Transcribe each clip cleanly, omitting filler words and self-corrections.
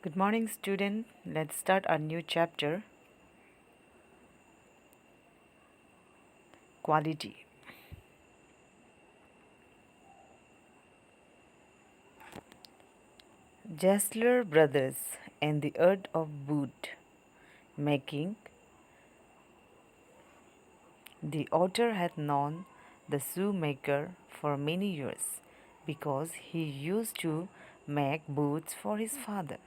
Good morning, student. Let's start our new chapter, quality. Gessler Brothers and the art of boot making. The author had known the shoemaker for many years because he used to make boots for his father.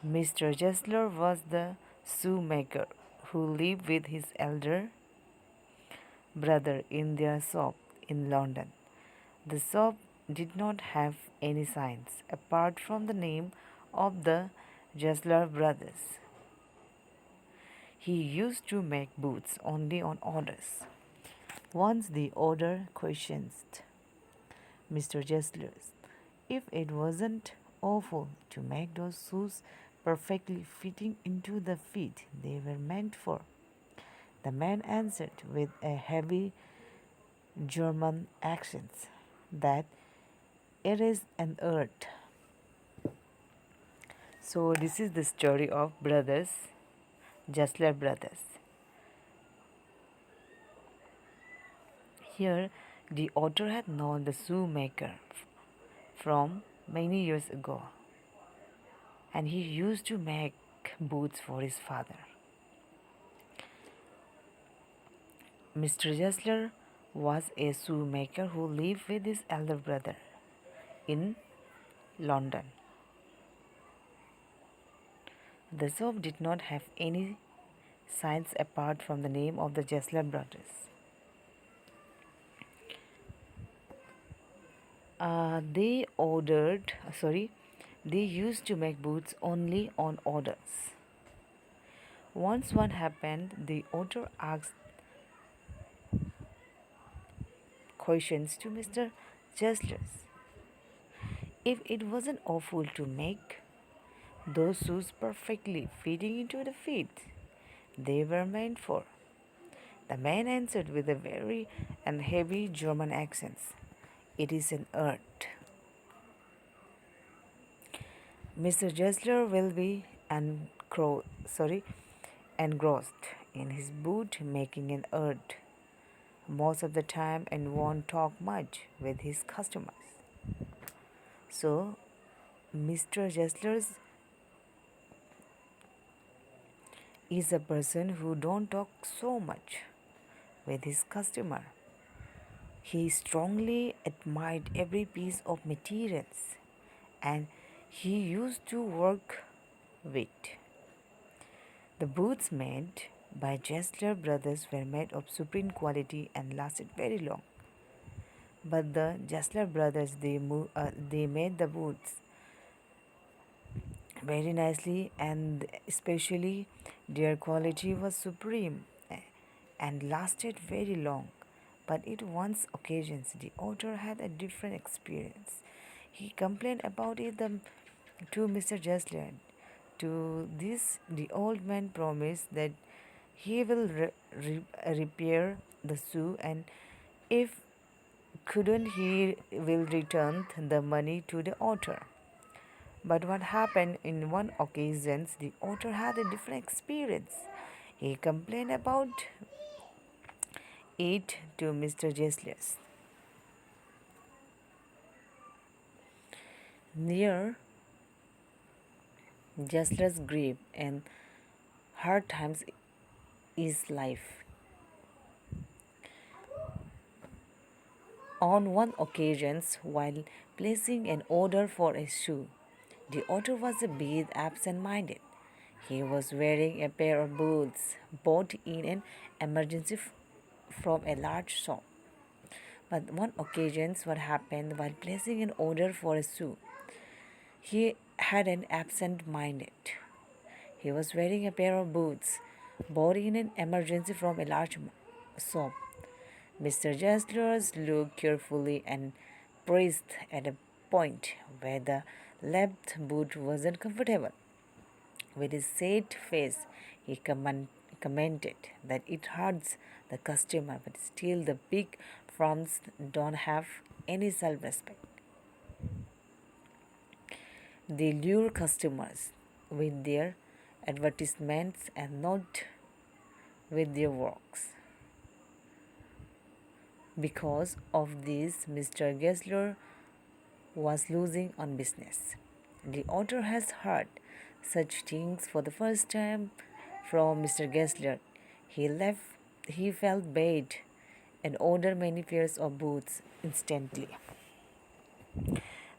Mr. Gessler was the shoemaker who lived with his elder brother in their shop in London. The shop did not have any signs apart from the name of the Gessler brothers. He used to make boots only on orders. Once the order questioned Mr. Gessler if it wasn't awful to make those shoes perfectly fitting into the feet they were meant for. The man answered with a heavy German accent that it is an art. So this is the story of brothers, Gessler brothers. Here, the author had known the shoemaker from many years ago, and he used to make boots for his father. Mr. Gessler was a shoemaker who lived with his elder brother in London. The shop did not have any signs apart from the name of the Gessler brothers. They ordered, sorry, they used to make boots only on orders. Once what happened, the author asked questions to Mr. Gessler if it wasn't awful to make those shoes perfectly fitting into the feet they were meant for. The man answered with a very and heavy German accent, "It is an art." Mr. Gessler will be engrossed in his boot making an art most of the time and won't talk much with his customers. So, Mr. Gessler is a person who don't talk so much with his customer. He strongly admired every piece of materials and he used to work with. The boots made by Gessler brothers were made of supreme quality and lasted very long. But the Gessler brothers they made the boots very nicely, and especially their quality was supreme and lasted very long. But it once occasions the author had a different experience. He complained about it to Mr. Gessler. To this, the old man promised that he will repair the shoe, and if couldn't, he will return the money to the author. But what happened in one occasion, the author had a different experience. He complained about it to Mr. Gessler. Near Gessler's grave and hard times is life. On one occasion, while placing an order for a shoe, the author was a bit absent-minded. He was wearing a pair of boots bought in an emergency from a large shop. But one occasion, what happened while placing an order for a shoe, he had an absent-minded. He was wearing a pair of boots bought in an emergency from a large shop. Mr. Gessler looked carefully and pressed at a point where the left boot wasn't comfortable. With his set face, he commented that it hurts the customer, but still the big firms don't have any self-respect. They lure customers with their advertisements and not with their works. Because of this, Mr. Gessler was losing on business. The author has heard such things for the first time from Mr. Gessler. He felt bad and ordered many pairs of boots instantly.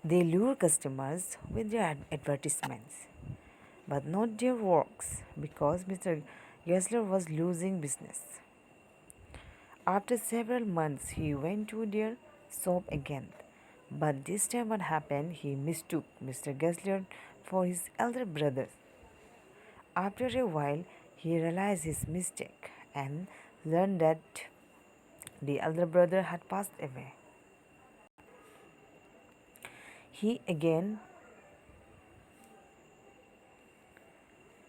They lure customers with their advertisements, but not their works, because Mr. Gessler was losing business. After several months, he went to their shop again. But this time, what happened? He mistook Mr. Gessler for his elder brother. After a while, he realized his mistake and learned that the elder brother had passed away. He again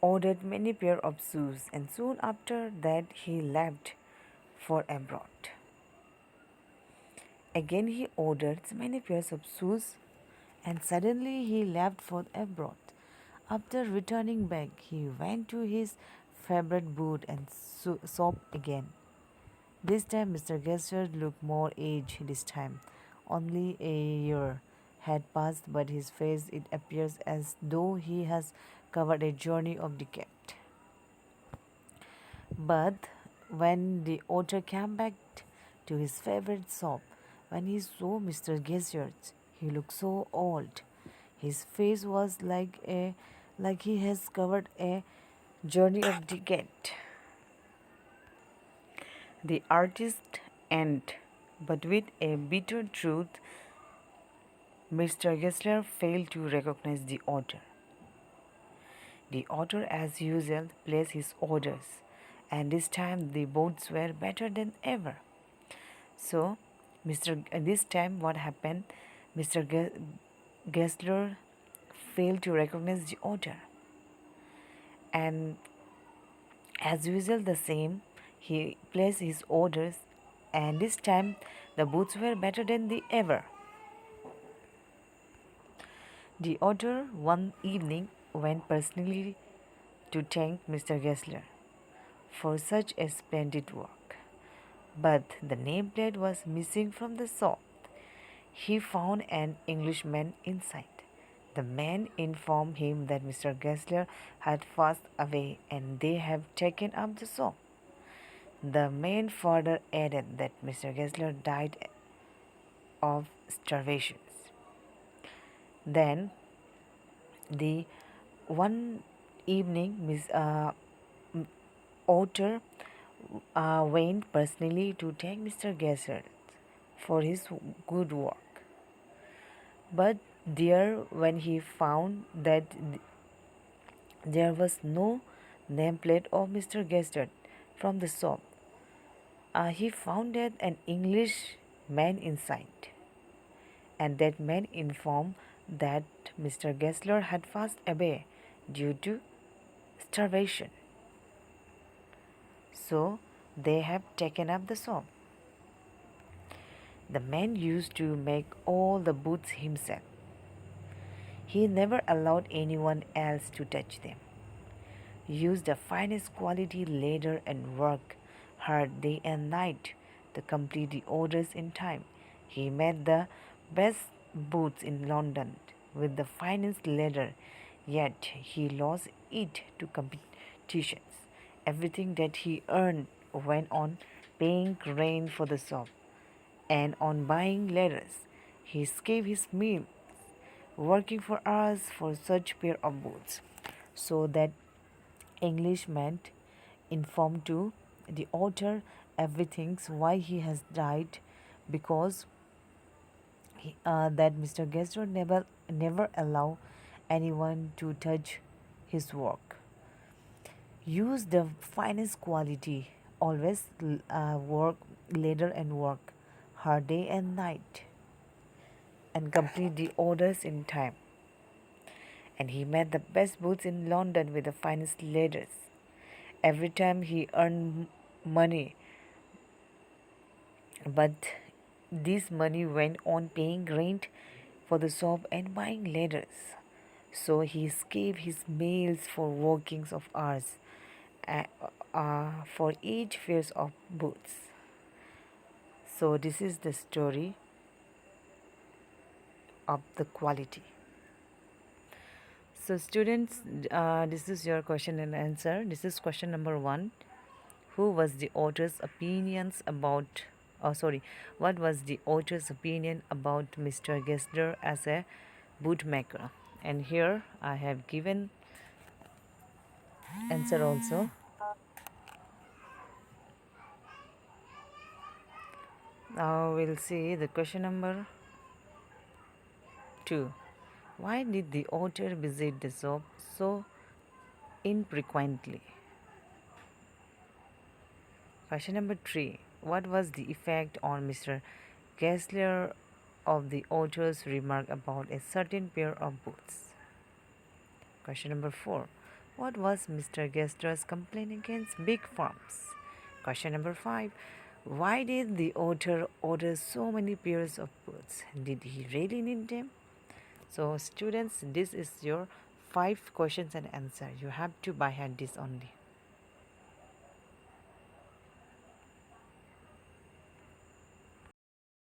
ordered many pair of shoes, and soon after that he left for abroad. Again he ordered many pairs of shoes, and suddenly he left for abroad. After returning back, he went to his favorite boot and shop again. This time Mr. Gessler looked more aged this time. Only a year had passed, but his face it appears as though he has covered a journey of decade. But when the author came back to his favorite shop, when he saw Mr. Gessler, he looked so old. His face was like he has covered a journey of decade. The artist and but with a bitter truth, Mr. Gessler failed to recognize the author. The author, as usual, placed his orders, and this time the boats were better than ever. So, this time what happened? Mr. Gessler failed to recognize the author, and as usual, the same. He placed his orders, and this time the boots were better than the ever. The author one evening went personally to thank Mr. Gessler for such a splendid work. But the nameplate was missing from the shop. He found an Englishman inside. The man informed him that Mr. Gessler had passed away and they have taken up the shop. The man further added that Mr. Gessler died of starvation. Then, the one evening, author went personally to thank Mr. Gessler for his good work. But there, when he found that there was no nameplate of Mr. Gessler from the shop, he found that an English man inside, and that man informed that Mr. Gessler had passed away due to starvation. So they have taken up the shop. The man used to make all the boots himself. He never allowed anyone else to touch them. Used the finest quality leather and worked hard day and night to complete the orders in time. He made the best boots in London with the finest leather, yet he lost it to competitions. Everything that he earned went on paying rent for the shop and on buying letters. He skipped his meals, working for hours for such pair of boots. So that Englishman informed to the author everything why he has died, because that Mr. Gessler never allow anyone to touch his work. Use the finest quality. Always work later and work hard day and night and complete the orders in time. And he made the best boots in London with the finest leathers. Every time he earned money, but this money went on paying rent for the shop and buying leathers. so he escaped his meals for workings of hours uh, for each pair of boots. So this is the story of the quality. So students, this is your question and answer. This is question number 1. Who was the author's opinions about, what was the author's opinion about Mr. Gessler as a bootmaker? And here I have given answer also. Now we'll see the question number 2. Why did the author visit the shop so infrequently? Question number 3. What was the effect on Mr. Gessler of the author's remark about a certain pair of boots? Question number 4. What was Mr. Gessler's complaint against big firms? Question number 5. Why did the author order so many pairs of boots? Did he really need them? So students, this is your 5 questions and answer. You have to by hand this only.